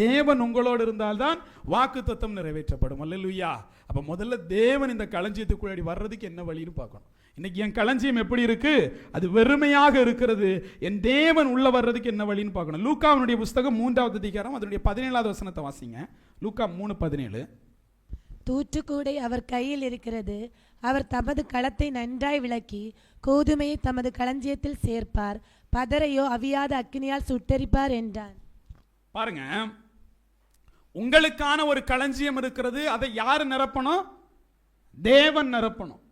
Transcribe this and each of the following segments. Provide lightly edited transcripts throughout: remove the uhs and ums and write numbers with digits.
தேவன் உங்களோடு இருந்தால்தான் வாக்குத்தத்தம் நிறைவேற்றப்படும். அல்லேலூயா. அப்ப முதல்ல தேவன் இந்த களஞ்சியத்துக்குள்ளே வர்றதுக்கு என்ன வழின்னு பார்க்கணும். இன்னைக்கு என் களஞ்சியம் எப்படி இருக்கு? அது வெறுமையாக இருக்கிறது. என் தேவன் உள்ள வர்றதுக்கு என்ன வழின்னு பார்க்கணும். லூக்காவுடைய புஸ்தகம் 3வது அதிகாரம் அதனுடைய 17வது வசனத்தை வாசிங்க. லூக்கா 3:17. தூற்றுக்கூடை அவர் கையில் இருக்கிறது. அவர் தமது களத்தை நன்றாய் விளக்கி கோதுமையை தமது களஞ்சியத்தில் சேர்ப்பார், பதரையோ அவியாத அக்கினியால் சுட்டெரிப்பார் என்றான். பாருங்க, உங்களுக்கான ஒரு களஞ்சியம் இருக்கிறது. அதை யாரு நிரப்பணும்? தேவன் நிரப்பணும்.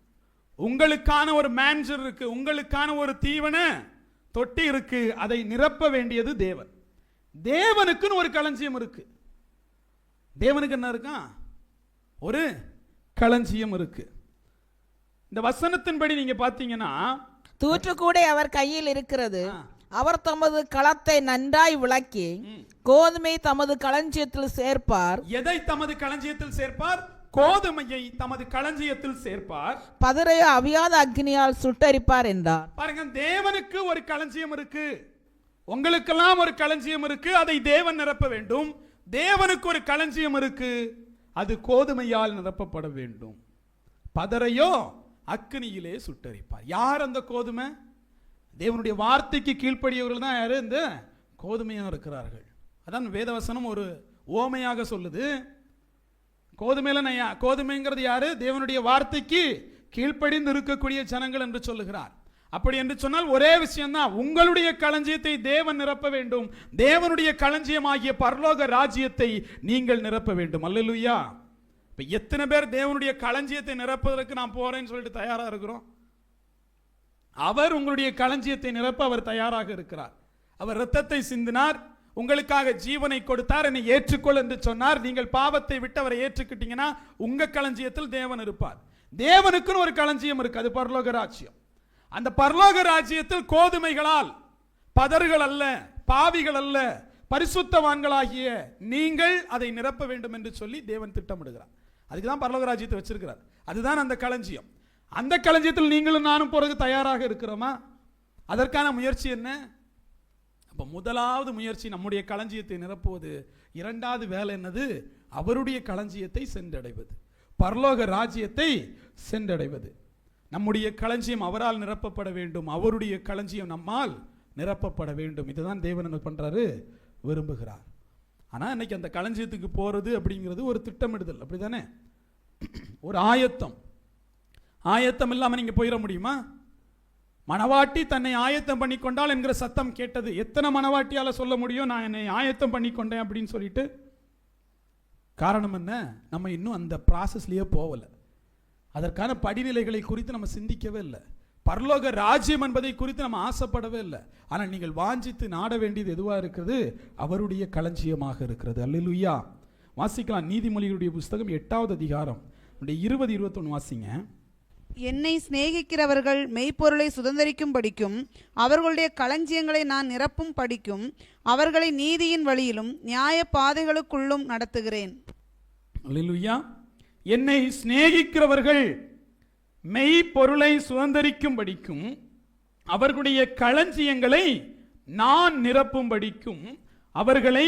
உங்களுக்கான ஒரு மேன்ஜர் இருக்கு, உங்களுக்கான ஒரு தீவன தொட்டி இருக்கு, அதை நிரப்ப வேண்டியது தேவன். தேவனுக்குன்னு ஒரு களஞ்சியம் இருக்கு. தேவனுக்கு என்ன இருக்கா? ஒரு களஞ்சியம் இருக்கு. இந்த வசனத்தின்படி நீங்க பாத்தீங்கன்னா, தூற்றுக்கூடை அவர் கையில் இருக்கிறது. அவர் தமது களத்தை நன்றாய் விளக்கி கோதுமை தமது களஞ்சியத்தில் சேர்ப்பார். எதை தமது களஞ்சியத்தில் சேர்ப்பார்? கோதுமையை தமது களஞ்சியத்தில் சேர்ப்பார், பதரையோ அவியாத அக்னியால் சுட்டரிப்பார் என்றார். பாருங்க, தேவனுக்கு ஒரு களஞ்சியம் இருக்கு, உங்களுக்கெல்லாம் ஒரு களஞ்சியம் இருக்கு, அதை தேவன் நிரப்ப வேண்டும். தேவனுக்கு ஒரு களஞ்சியம் இருக்கு, அது கோதுமையால் நிரப்பப்பட வேண்டும். பதரையோ அக்னியிலே சுட்டரிப்பார். யார் அந்த கோதுமை? தேவனுடைய வார்த்தைக்கு கீழ்ப்படியவர்கள் தான் யாரு? இந்த கோதுமையாக இருக்கிறார்கள். அதான் வேதவசனம் ஒரு ஓமையாக சொல்லுது. கோதுமைங்கிறது யாரு? தேவனுடைய வார்த்தைக்கு கீழ்ப்படிந்து இருக்கக்கூடிய ஜனங்கள் என்று சொல்லுகிறார். அப்படி என்று சொன்னால் ஒரே விஷயம் தான், உங்களுடைய களஞ்சியத்தை தேவன் நிரப்ப வேண்டும். தேவனுடைய களஞ்சியமாகிய பரலோக ராஜ்யத்தை நீங்கள் நிரப்ப வேண்டும். அல்லேலூயா. இப்ப எத்தனை பேர் தேவனுடைய களஞ்சியத்தை நிரப்புவதற்கு நான் போறேன்னு சொல்லிட்டு தயாரா இருக்கிறோம்? அவர் உங்களுடைய களஞ்சியத்தை நிரப்ப அவர் தயாராக இருக்கிறார். அவர் இரத்தத்தை சிந்தினார், உங்களுக்காக ஜீவனை கொடுத்தார், என்னை ஏற்றுக்கொள் என்று சொன்னார். நீங்கள் பாவத்தை விட்டு அவரை ஏற்றுக்கிட்டீங்கன்னா உங்க களஞ்சியத்தில் தேவன் இருப்பார். தேவனுக்குன்னு ஒரு களஞ்சியம் இருக்கு, அது பரலோக ராஜ்யம். அந்த பரலோக ராஜ்யத்தில் கோதுமைகளால், பதர்கள் அல்ல, பாவிகள் அல்ல, பரிசுத்தவான்களாகிய நீங்கள் அதை நிரப்ப வேண்டும் என்று சொல்லி தேவன் திட்டமிடுகிறார். அதுக்குதான் பரலோக ராஜ்யத்தை வச்சிருக்கிறார். அதுதான் அந்த களஞ்சியம். அந்த களஞ்சியத்தில் நீங்களும் நானும் போறதுக்கு தயாராக இருக்கிறோமா? அதற்கான முயற்சி என்ன? அப்ப முதலாவது முயற்சி நம்முடைய களஞ்சியத்தை நிரப்புவது. இரண்டாவது வேலை என்னது? அவருடைய களஞ்சியத்தை சென்றடைவது, பரலோக ராஜ்யத்தை சென்றடைவது. நம்முடைய களஞ்சியம் அவரால் நிரப்பப்பட வேண்டும், அவருடைய களஞ்சியம் நம்மால் நிரப்பப்பட வேண்டும். இதுதான் தேவன் என்ன பண்றாரு? விரும்புகிறார். ஆனா இன்னைக்கு அந்த களஞ்சியத்துக்கு போறது அப்படிங்கிறது ஒரு திட்டமிடுதல், அப்படிதானே? ஒரு ஆயத்தம் இல்லாம நீங்க போயிட முடியுமா? மணவாட்டி தன்னை ஆயத்தம் பண்ணி கொண்டாள் என்கிற சத்தம் கேட்டது. எத்தனை மணவாட்டியால சொல்ல முடியும் நான் என்னை ஆயத்தம் பண்ணி கொண்டேன் அப்படின்னு சொல்லிட்டு? காரணம் என்ன? நம்ம இன்னும் அந்த ப்ராசஸ்லயே போகல. அதற்கான படிநிலைகளை குறித்து நம்ம சிந்திக்கவே இல்லை. பரலோக ராஜ்யம் என்பதை குறித்து நம்ம ஆசைப்படவே இல்லை. ஆனால் நீங்கள் வாஞ்சித்து நாட வேண்டியது எதுவா இருக்கிறது? அவருடைய களஞ்சியமாக இருக்கிறது. அல்லேலூயா. வாசிக்கலாம் நீதிமொழிகளுடைய புஸ்தகம் 8வது அதிகாரம் 20-21 வாசிங்க. என்னை சிநேகிக்கிறவர்கள் மெய்ப்பொருளை சுதந்தரிக்கும் படிக்கும், அவர்களுடைய களஞ்சியங்களை நான் நிரப்பும் படிக்கும், அவர்களை நீதியின் வழியிலும் நியாய பாதைகளுக்குள்ளும் நடத்துகிறேன். அல்லேலூயா. என்னை சிநேகிக்கிறவர்கள் மெய்ப்பொருளை சுதந்தரிக்கும் படிக்கும், அவர்களுடைய களஞ்சியங்களை நான் நிரப்பும் படிக்கும், அவர்களை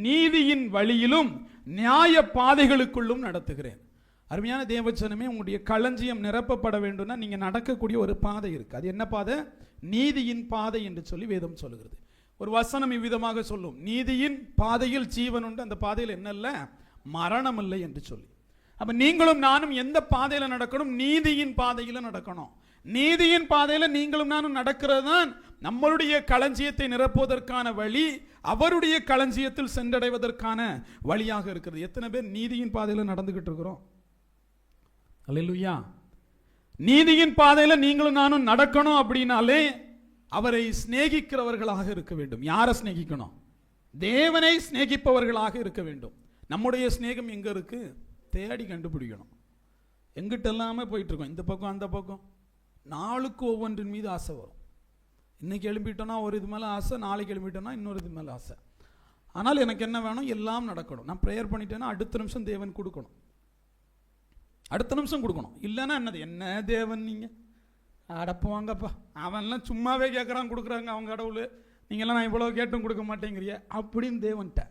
நீதியின் வழியிலும் நியாய பாதைகளுக்குள்ளும் நடத்துகிறேன். அருமையான தேவச்சனமே, உங்களுடைய களஞ்சியம் நிரப்பப்பட வேண்டும்னா நீங்க நடக்கக்கூடிய ஒரு பாதை இருக்கு. அது என்ன பாதை? நீதியின் பாதை என்று சொல்லி வேதம் சொல்லுகிறது. ஒரு வசனம் இவ்விதமாக சொல்லும், நீதியின் பாதையில் ஜீவன் உண்டு, அந்த பாதையில் என்ன இல்லை? மரணம் இல்லை என்று சொல்லி. அப்ப நீங்களும் நானும் எந்த பாதையில நடக்கணும்? நீதியின் பாதையில நடக்கணும். நீதியின் பாதையில நீங்களும் நானும் நடக்கிறது தான் நம்மளுடைய களஞ்சியத்தை நிரப்புவதற்கான வழி, அவருடைய களஞ்சியத்தில் சென்றடைவதற்கான வழியாக இருக்கிறது. எத்தனை பேர் நீதியின் பாதையில நடந்துகிட்டு இருக்கிறோம்? அல்லேலூயா. நீதியின் பாதையில நீங்களும் நானும் நடக்கணும் அப்படின்னாலே அவரை சிநேகிக்கிறவர்களாக இருக்க வேண்டும். யாரை சிநேகிக்கணும்? தேவனை சிநேகிப்பவர்களாக இருக்க வேண்டும். நம்முடைய சிநேகம் எங்க இருக்கு? தேடி கண்டுபிடிக்கணும். எங்கிட்ட எல்லாமே போயிட்டு இருக்கோம், இந்த பக்கம் அந்த பக்கம். நாளுக்கு ஒவ்வொன்றின் மீது ஆசை வரும். இன்னைக்கு எழுப்பிட்டோன்னா ஒரு இது மேலே ஆசை, நாளைக்கு எழுப்பிட்டோன்னா இன்னொரு இது மேலே ஆசை. ஆனால் எனக்கு என்ன வேணும்? எல்லாம் நடக்கணும். நான் ப்ரேயர் பண்ணிட்டேன்னா அடுத்த நிமிஷம் தேவன் கொடுக்கணும், அடுத்த நிமிஷம் கொடுக்கணும். இல்லைன்னா என்னது? என்ன தேவன் நீங்க அடப்புவாங்கப்பா, அவன்லாம் சும்மாவே கேட்குறான் கொடுக்குறாங்க அவங்க கடவுள், நீங்களாம் நான் இவ்வளோ கேட்டும் கொடுக்க மாட்டேங்கிறிய அப்படின்னு தேவன்ட்ட.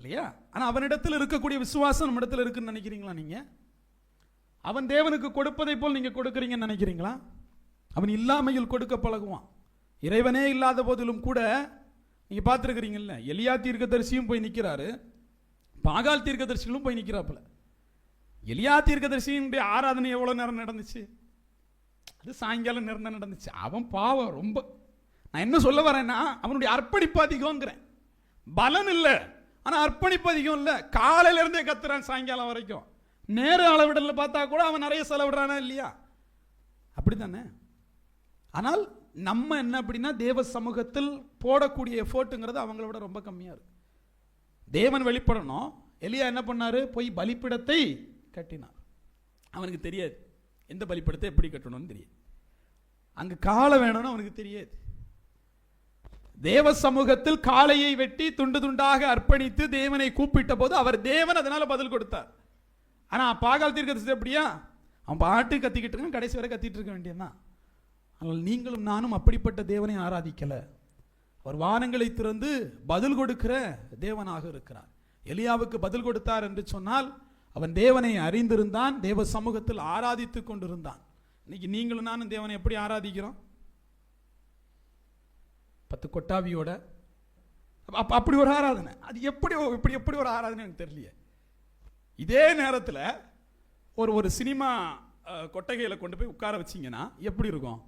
இல்லையா? ஆனா அவனிடத்தில் இருக்கக்கூடிய விசுவாசம் நம்ம இடத்துல இருக்குன்னு நினைக்கிறீங்களா நீங்க? அவன் தேவனுக்கு கொடுப்பதை போல் நீங்க கொடுக்கறீங்கன்னு நினைக்கிறீங்களா? அவன் இல்லாமையில் கொடுக்க பழகுவான். இறைவனே இல்லாத போதிலும் கூட நீங்க பார்த்துருக்கிறீங்கல்ல, எலியா தீர்க்கதரிசியும் போய் நிற்கிறாரு, பாகால் தீர்க்கதரிசிகளும் போய் நிற்கிறாப்புல. எலியா தீர்க்கதரிசியினுடைய ஆராதனை எவ்வளவு நேரம் நடந்துச்சு? அது சாயங்காலம் நேரம் நடந்துச்சு. அவன் பாவம் ரொம்ப. நான் என்ன சொல்ல வரேன்னா, அவனுடைய அர்ப்பணிப்பு அதிகம்ங்கிறேன். பலன் இல்லை, ஆனா அர்ப்பணிப்பு அதிகம் இல்லை. காலையில இருந்தே கத்துறான் சாயங்காலம் வரைக்கும். நேர அளவிடல பார்த்தா கூட அவன் நிறைய செலவிடுறானா இல்லையா? அப்படித்தானே? ஆனால் நம்ம என்ன அப்படின்னா, தேவ சமூகத்தில் போடக்கூடிய எஃபோர்ட்டுங்கிறது அவங்கள விட ரொம்ப கம்மியா இருக்கு. தேவன் வெளிப்படணும். எலியா என்ன பண்ணாரு? போய் பலிப்பிடத்தை கட்டினார். அவனுக்கு தெரியாது எந்த பலிப்பிடத்தை எப்படி கட்டணும்னு தெரியாது. அங்க காளை வேணும்னு அவனுக்கு தெரியாது. தேவ சமூகத்தில் காளையை வெட்டி துண்டு துண்டாக அர்ப்பணித்து தேவனை கூப்பிட்ட போது அவர் தேவன் அதனால பதில் கொடுத்தார். ஆனா பாகால் தீர்க்கதரிசி எப்படியா? அவன் பாட்டு கத்திக்கிட்டு இருக்கான், கடைசி வரை கத்திட்டு இருக்க வேண்டியதுதான். ஆனால் நீங்களும் நானும் அப்படிப்பட்ட தேவனை ஆராதிக்கல. அவர் வானங்களை திறந்து பதில் கொடுக்கிற தேவனாக இருக்கிறார். எலியாவுக்கு பதில் கொடுத்தார் என்று சொன்னால் அவன் தேவனை அறிந்திருந்தான், தேவ சமூகத்தில் ஆராதித்துக் கொண்டிருந்தான். இன்னைக்கு நீங்களும் நானும் தேவனை எப்படி ஆராதிக்கிறோம்? 10 கொட்டாவியோட அப்படி ஒரு ஆராதனை. அது எப்படி ஒரு ஆராதனை எனக்கு தெரியலையே. இதே நேரத்தில் ஒரு சினிமா கொட்டகையில் கொண்டு போய் உட்கார வச்சிங்கன்னா எப்படி இருக்கும்?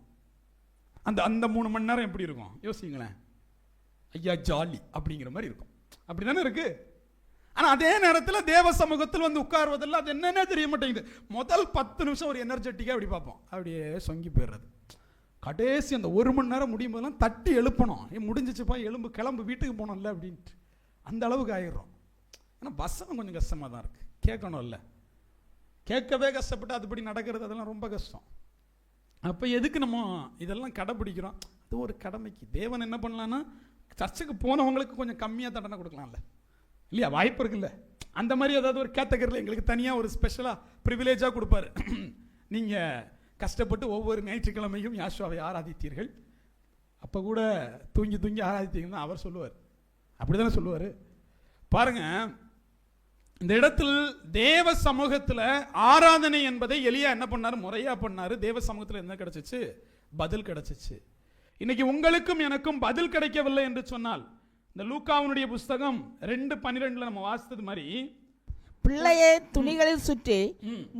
அந்த 3 மணி நேரம் எப்படி இருக்கும் யோசிங்களேன். ஐயா ஜாலி அப்படிங்கிற மாதிரி இருக்கும். அப்படி தானே இருக்கு. ஆனால் அதே நேரத்தில் தேவ சமூகத்தில் வந்து உட்கார்வதில்லை. அது என்னன்னே தெரிய மாட்டேங்குது. முதல் 10 நிமிஷம் ஒரு எனர்ஜெட்டிக்காக அப்படி பார்ப்போம், அப்படியே சொங்கி போயிடுறது. கடைசி அந்த 1 மணி நேரம் முடியும் போதெல்லாம் தட்டி எழுப்பணும். முடிஞ்சிச்சுப்பா, எலும்பு கிளம்பு, வீட்டுக்கு போனோம்ல அப்படின்ட்டு அந்த அளவுக்கு ஆயிடுறோம். ஆனால் வசனம் கொஞ்சம் கஷ்டமாக தான் இருக்கு. கேட்கணும்ல, கேட்கவே கஷ்டப்பட்டு அதுபடி நடக்கிறது, அதெல்லாம் ரொம்ப கஷ்டம். அப்போ எதுக்கு நம்ம இதெல்லாம் கடைப்பிடிக்கிறோம்? அது ஒரு கடமைக்கு. தேவன் என்ன பண்ணலான்னா, சர்ச்சுக்கு போனவங்களுக்கு கொஞ்சம் கம்மியாக தண்டனை கொடுக்கலாம்ல, இல்லையா? வாய்ப்பு இருக்குல்ல. அந்த மாதிரி ஏதாவது ஒரு கேட்டகரியில் எங்களுக்கு தனியாக ஒரு ஸ்பெஷலாக ப்ரிவிலேஜாக கொடுப்பாரு. நீங்கள் கஷ்டப்பட்டு ஒவ்வொரு ஞாயிற்றுக்கிழமையும் யாஷுவாவை ஆராதித்தீர்கள், அப்போ கூட தூங்கி தூங்கி ஆராதித்தீங்கன்னா அவர் சொல்லுவார். அப்படி தானே சொல்லுவார். பாருங்க, இந்த இடத்தில் தேவ சமூகத்தில் ஆராதனை என்பதை எலியா என்ன பண்ணாரு? முறையா பண்ணாரு. தேவ சமூகத்தில் என்ன கிடைச்சிச்சு? பதில் கிடைச்சிச்சு. இன்னைக்கு உங்களுக்கும் எனக்கும் பதில் கிடைக்கவில்லை என்று சொன்னால், இந்த லூக்காவுடைய புஸ்தகம் 2:12 நம்ம வாசித்தது மாதிரி, பிள்ளையை துணிகளில் சுற்றி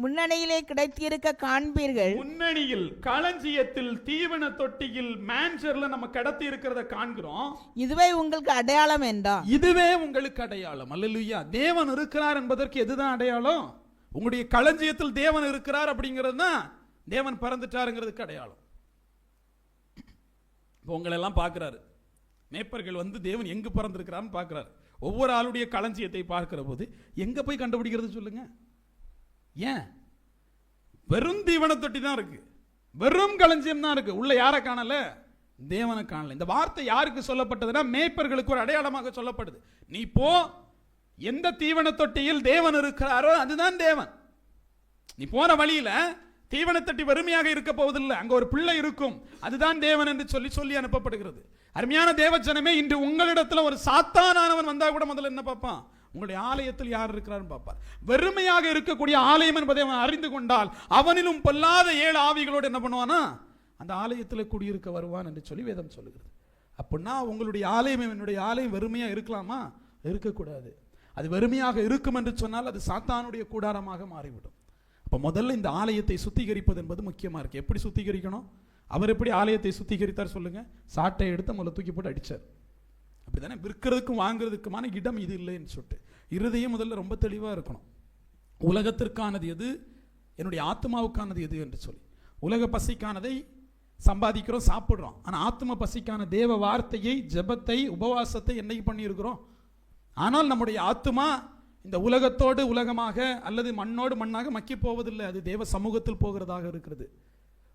முன்னணியிலே கிடைத்திருக்க காண்பீர்கள். முன்னணியில், களஞ்சியத்தில், தீவன தொட்டியில், மேன்சர்ல நம்ம கடத்தி இருக்கிறத காண்கிறோம். இதுவே உங்களுக்கு அடையாளம் என்றான். இதுவே உங்களுக்கு அடையாளம். அல்லேலூயா. தேவன் இருக்கிறார் என்பதற்கு எதுதான் அடையாளம்? உங்களுடைய களஞ்சியத்தில் தேவன் இருக்கிறார் அப்படிங்கிறது தான் தேவன் பிறந்துட்டாருங்கிறதுக்கு அடையாளம். உங்களை எல்லாம் பார்க்கிறாரு மேய்ப்பர்கள் வந்து தேவன் எங்கு பிறந்திருக்கிறான்னு பார்க்கிறாரு. ஒவ்வொரு ஆளுடைய களஞ்சியத்தை பார்க்கிற போது எங்க போய் கண்டுபிடிக்கிறது சொல்லுங்க? ஏன்? வெறும் தீவன தொட்டி தான் இருக்கு, வெறும் களஞ்சியம் தான் இருக்கு. உள்ள யாரை காணல? தேவனை காணல. இந்த வார்த்தை யாருக்கு சொல்லப்பட்டதுன்னா, மேய்ப்பர்களுக்கு ஒரு அடையாளமாக சொல்லப்படுது. நீ போ, எந்த தீவன தொட்டியில் தேவன் இருக்கிறாரோ அதுதான் தேவன். நீ போன வழியில தீவனத்தட்டி வறுமையாக இருக்க போவதில்லை, அங்க ஒரு பிள்ளை இருக்கும், அதுதான் தேவன் என்று சொல்லி அனுப்பப்படுகிறது. அருமையான தேவஜனமே, இன்று உங்களிடத்துல ஒரு சாத்தானானவன் வந்தா கூட முதல்ல என்ன பார்ப்பான்? உங்களுடைய ஆலயத்தில் யார் இருக்கிறார் பார்ப்பார். வெறுமையாக இருக்கக்கூடிய ஆலயம் என்பதை அவன் அறிந்து கொண்டால் அவனிலும் பொல்லாத 7 ஆவிகளோடு என்ன பண்ணுவானா? அந்த ஆலயத்தில் குடியிருக்க வருவான் என்று சொல்லி வேதம் சொல்லுகிறது. அப்படின்னா உங்களுடைய ஆலயம், என்னுடைய ஆலயம் வெறுமையா இருக்கலாமா? இருக்கக்கூடாது. அது வெறுமையாக இருக்கும் என்று சொன்னால் அது சாத்தானுடைய கூடாரமாக மாறிவிடும். அப்போ முதல்ல இந்த ஆலயத்தை சுத்திகரிப்பது என்பது முக்கியமாக இருக்கு. எப்படி சுத்திகரிக்கணும்? அவர் எப்படி ஆலயத்தை சுத்திகரித்தார் சொல்லுங்க? சாட்டை எடுத்து முதல்ல தூக்கி போட்டு அடிச்சார். அப்படித்தானே? விற்கிறதுக்கும் வாங்குறதுக்குமான இடம் இது இல்லைன்னு சொல்லிட்டு இருதயம் முதல்ல ரொம்ப தெளிவாக இருக்கணும். உலகத்திற்கானது எது, என்னுடைய ஆத்மாவுக்கானது எது என்று சொல்லி. உலக பசிக்கானதை சம்பாதிக்கிறோம், சாப்பிட்றோம். ஆனால் ஆத்ம பசிக்கான தேவ வார்த்தையை, ஜெபத்தை, உபவாசத்தை என்னைக்கு பண்ணியிருக்கிறோம்? ஆனால் நம்முடைய ஆத்மா இந்த உலகத்தோடு உலகமாக அல்லது மண்ணோடு மண்ணாக மக்கி போவதில்லை. அது தேவ சமூகத்தில் போகிறதாக இருக்கிறது.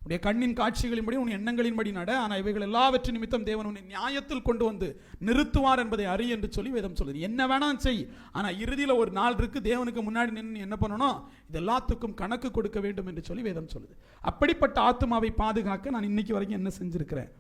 உடைய கண்ணின் காட்சிகளின்படி உன் எண்ணங்களின்படி நட, ஆனால் இவைகள் எல்லாவற்றின் நிமித்தம் தேவன் உன்னை நியாயத்தில் கொண்டு வந்து நிறுத்துவார் என்பதை அறி என்று சொல்லி வேதம் சொல்லுது. என்ன வேணாம் செய், ஆனால் இறுதியில் ஒரு நாள் இருக்கு, தேவனுக்கு முன்னாடி நின்று என்ன பண்ணணும்? இது எல்லாத்துக்கும் கணக்கு கொடுக்க வேண்டும் என்று சொல்லி வேதம் சொல்லுது. அப்படிப்பட்ட ஆத்மாவை பாதுகாக்க நான் இன்னைக்கு வரைக்கும் என்ன செஞ்சிருக்கிறேன்?